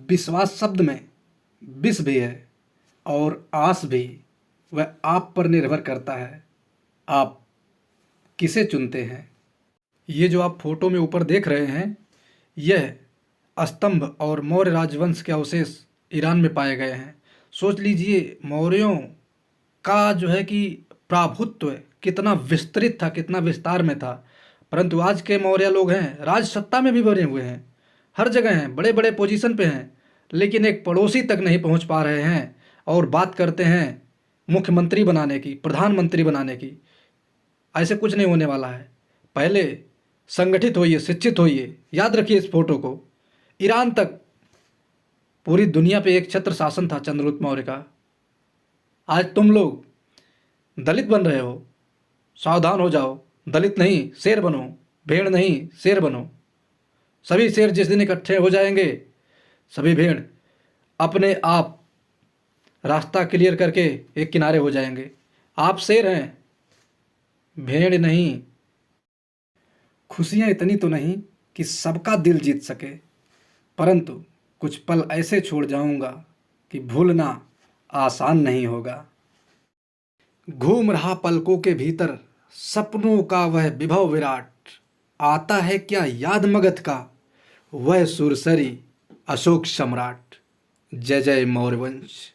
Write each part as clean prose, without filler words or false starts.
विश्वास शब्द में विष भी है और आस भी। वह आप पर निर्भर करता है, आप किसे चुनते हैं। ये जो आप फोटो में ऊपर देख रहे हैं, यह स्तंभ और मौर्य राजवंश के अवशेष ईरान में पाए गए हैं। सोच लीजिए मौर्यों का जो है कि प्रभुत्व कितना विस्तृत था, कितना विस्तार में था। परंतु आज के मौर्य लोग हैं, राज सत्ता में भी बने हुए हैं, हर जगह हैं, बड़े बड़े पोजीशन पे हैं, लेकिन एक पड़ोसी तक नहीं पहुंच पा रहे हैं। और बात करते हैं मुख्यमंत्री बनाने की, प्रधानमंत्री बनाने की। ऐसे कुछ नहीं होने वाला है। पहले संगठित होइए, शिक्षित होइए। याद रखिए इस फोटो को। ईरान तक पूरी दुनिया पे एक छत्र शासन था चंद्रगुप्त मौर्य का। आज तुम लोग दलित बन रहे हो, सावधान हो जाओ। दलित नहीं शेर बनो, भेड़ नहीं शेर बनो। सभी शेर जिस दिन इकट्ठे हो जाएंगे, सभी भेड़ अपने आप रास्ता क्लियर करके एक किनारे हो जाएंगे। आप शेर हैं, भेड़ नहीं। खुशियाँ इतनी तो नहीं कि सबका दिल जीत सके, परंतु कुछ पल ऐसे छोड़ जाऊंगा कि भूलना आसान नहीं होगा। घूम रहा पलकों के भीतर सपनों का वह विभव विराट, आता है क्या याद मगध का वह सुरसरी अशोक सम्राट। जय जय मौर्य वंश।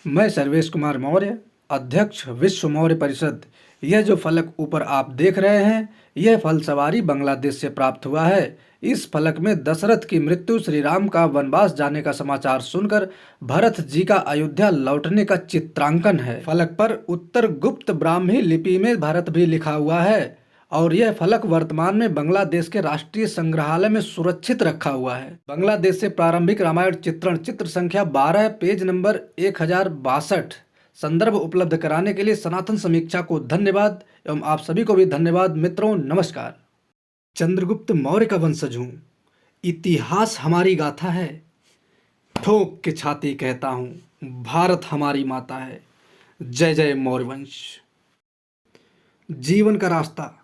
मैं सर्वेश कुमार मौर्य, अध्यक्ष विश्व मौर्य परिषद। यह जो फलक ऊपर आप देख रहे हैं, यह फल सवारी बांग्लादेश से प्राप्त हुआ है। इस फलक में दशरथ की मृत्यु, श्री राम का वनवास जाने का समाचार सुनकर भरत जी का अयोध्या लौटने का चित्रांकन है। फलक पर उत्तर गुप्त ब्राह्मी लिपि में भारत भी लिखा हुआ है और यह फलक वर्तमान में बांग्लादेश के राष्ट्रीय संग्रहालय में सुरक्षित रखा हुआ है। बांग्लादेश से प्रारंभिक रामायण चित्रण, चित्र संख्या 12, पेज नंबर 1062 संदर्भ उपलब्ध कराने के लिए सनातन समीक्षा को धन्यवाद एवं आप सभी को भी धन्यवाद। मित्रों नमस्कार। चंद्रगुप्त मौर्य का वंशज हूँ, इतिहास हमारी गाथा है। ठोक के छाती कहता हूँ, भारत हमारी माता है। जय जय मौर्य वंश। जीवन का रास्ता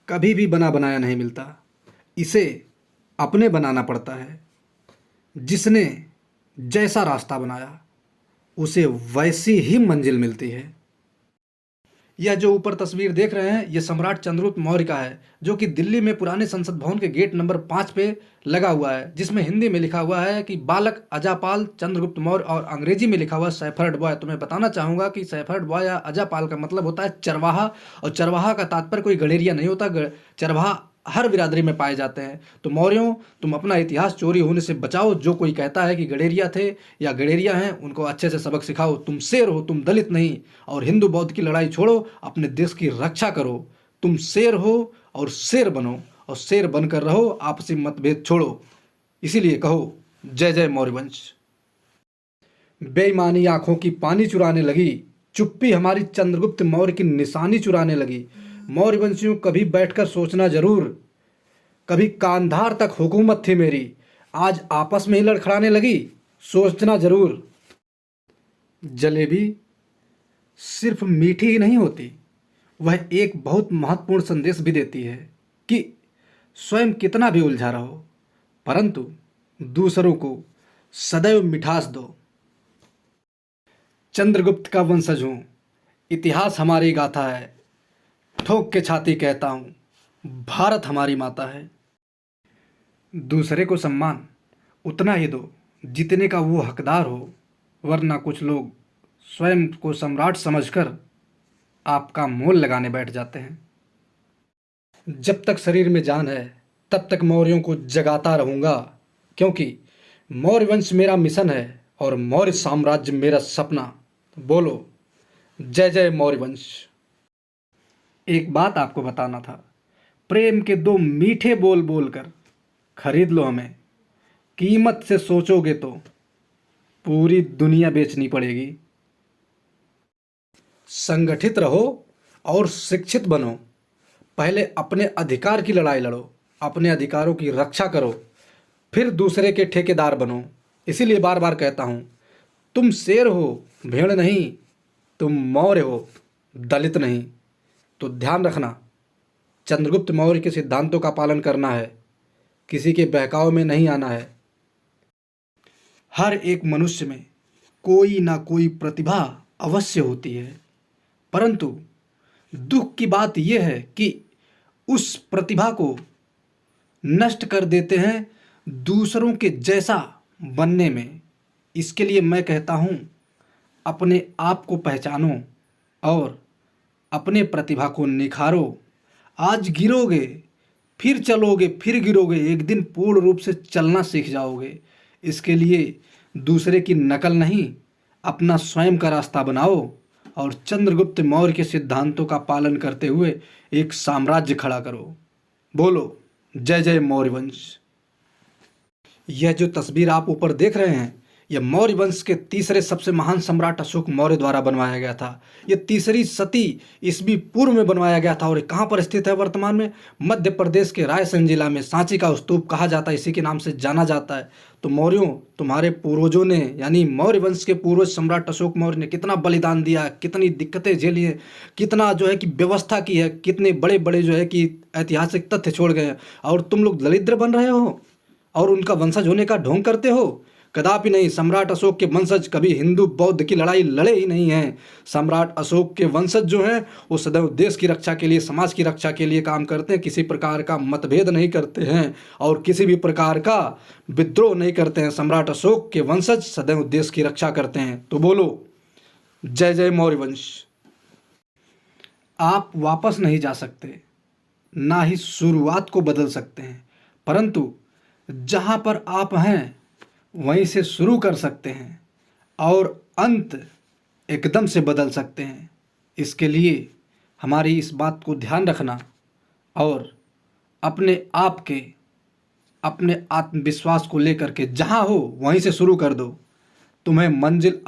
कभी भी बना बनाया नहीं मिलता, इसे अपने बनाना पड़ता है। जिसने जैसा रास्ता बनाया उसे वैसी ही मंजिल मिलती है। यह जो ऊपर तस्वीर देख रहे हैं, यह सम्राट चंद्रगुप्त मौर्य का है, जो कि दिल्ली में पुराने संसद भवन के गेट नंबर 5 पे लगा हुआ है, जिसमें हिंदी में लिखा हुआ है कि बालक अजापाल चंद्रगुप्त मौर्य और अंग्रेजी में लिखा हुआ है शेफर्ड बॉय। तो मैं बताना चाहूँगा कि शेफर्ड बॉय या अजापाल का मतलब होता है चरवाहा, और चरवाहा का तात्पर्य कोई गडेरिया नहीं होता। चरवाहा हर बिरादरी में पाए जाते हैं। तो मौर्यों, तुम अपना इतिहास चोरी होने से बचाओ। जो कोई कहता है कि गडेरिया थे या गडेरिया हैं, उनको अच्छे से सबक सिखाओ। तुम शेर हो, तुम दलित नहीं। और हिंदू बौद्ध की लड़ाई छोड़ो, अपने देश की रक्षा करो। तुम शेर हो और शेर बनो, और शेर बनकर रहो। आपसी मतभेद छोड़ो। इसीलिए कहो जय जय मौर्य वंश। बेईमानी आंखों की पानी चुराने लगी, चुप्पी हमारी चंद्रगुप्त मौर्य की निशानी चुराने लगी। मौर्य वंशियों, कभी बैठकर सोचना जरूर, कभी कांधार तक हुकूमत थी मेरी, आज आपस में ही लड़खड़ाने लगी, सोचना जरूर। जलेबी सिर्फ मीठी ही नहीं होती, वह एक बहुत महत्वपूर्ण संदेश भी देती है कि स्वयं कितना भी उलझा रहो, परंतु दूसरों को सदैव मिठास दो। चंद्रगुप्त का वंशज हूँ, इतिहास हमारी गाथा है। ठोक के छाती कहता हूँ, भारत हमारी माता है। दूसरे को सम्मान उतना ही दो जितने का वो हकदार हो, वरना कुछ लोग स्वयं को सम्राट समझकर आपका मोल लगाने बैठ जाते हैं। जब तक शरीर में जान है तब तक मौर्यों को जगाता रहूँगा, क्योंकि मौर्य वंश मेरा मिशन है और मौर्य साम्राज्य मेरा सपना। बोलो जय जय मौर्य वंश। एक बात आपको बताना था, प्रेम के दो मीठे बोल बोलकर खरीद लो हमें। कीमत से सोचोगे तो पूरी दुनिया बेचनी पड़ेगी। संगठित रहो और शिक्षित बनो। पहले अपने अधिकार की लड़ाई लड़ो, अपने अधिकारों की रक्षा करो, फिर दूसरे के ठेकेदार बनो। इसीलिए बार बार कहता हूँ, तुम शेर हो, भेड़ नहीं। तुम मौर्य हो, दलित नहीं। तो ध्यान रखना, चंद्रगुप्त मौर्य के सिद्धांतों का पालन करना है, किसी के बहकावे में नहीं आना है। हर एक मनुष्य में कोई ना कोई प्रतिभा अवश्य होती है, परंतु दुख की बात यह है कि उस प्रतिभा को नष्ट कर देते हैं दूसरों के जैसा बनने में। इसके लिए मैं कहता हूँ, अपने आप को पहचानो और अपने प्रतिभा को निखारो। आज गिरोगे, फिर चलोगे, फिर गिरोगे, एक दिन पूर्ण रूप से चलना सीख जाओगे। इसके लिए दूसरे की नकल नहीं, अपना स्वयं का रास्ता बनाओ और चंद्रगुप्त मौर्य के सिद्धांतों का पालन करते हुए एक साम्राज्य खड़ा करो। बोलो जय जय मौर्य वंश। यह जो तस्वीर आप ऊपर देख रहे हैं, यह मौर्य वंश के तीसरे सबसे महान सम्राट अशोक मौर्य द्वारा बनवाया गया था। यह तीसरी शती ईस्वी पूर्व में बनवाया गया था और ये कहाँ पर स्थित है वर्तमान में? मध्य प्रदेश के रायसेन जिला में सांची का स्तूप कहा जाता है, इसी के नाम से जाना जाता है। तो मौर्यों, तुम्हारे पूर्वजों ने यानी मौर्य वंश के पूर्वज सम्राट अशोक मौर्य ने कितना बलिदान दिया, कितनी दिक्कतें झेली हैं, कितना जो है कि व्यवस्था की है, कितने बड़े बड़े जो है कि ऐतिहासिक तथ्य छोड़ गए हैं, और तुम लोग दरिद्र बन रहे हो और उनका वंशज होने का ढोंग करते हो? कदापि नहीं। सम्राट अशोक के वंशज कभी हिंदू बौद्ध की लड़ाई लड़े ही नहीं हैं। सम्राट अशोक के वंशज जो हैं वो सदैव देश की रक्षा के लिए, समाज की रक्षा के लिए काम करते हैं, किसी प्रकार का मतभेद नहीं करते हैं और किसी भी प्रकार का विद्रोह नहीं करते हैं। सम्राट अशोक के वंशज सदैव देश की रक्षा करते हैं। तो बोलो जय जय मौर्य वंश। आप वापस नहीं जा सकते, ना ही शुरुआत को बदल सकते हैं, परंतु जहाँ पर आप हैं वहीं से शुरू कर सकते हैं और अंत एकदम से बदल सकते हैं। इसके लिए हमारी इस बात को ध्यान रखना और अपने आप के, अपने आत्मविश्वास को लेकर के जहाँ हो वहीं से शुरू कर दो। तुम्हें मंजिल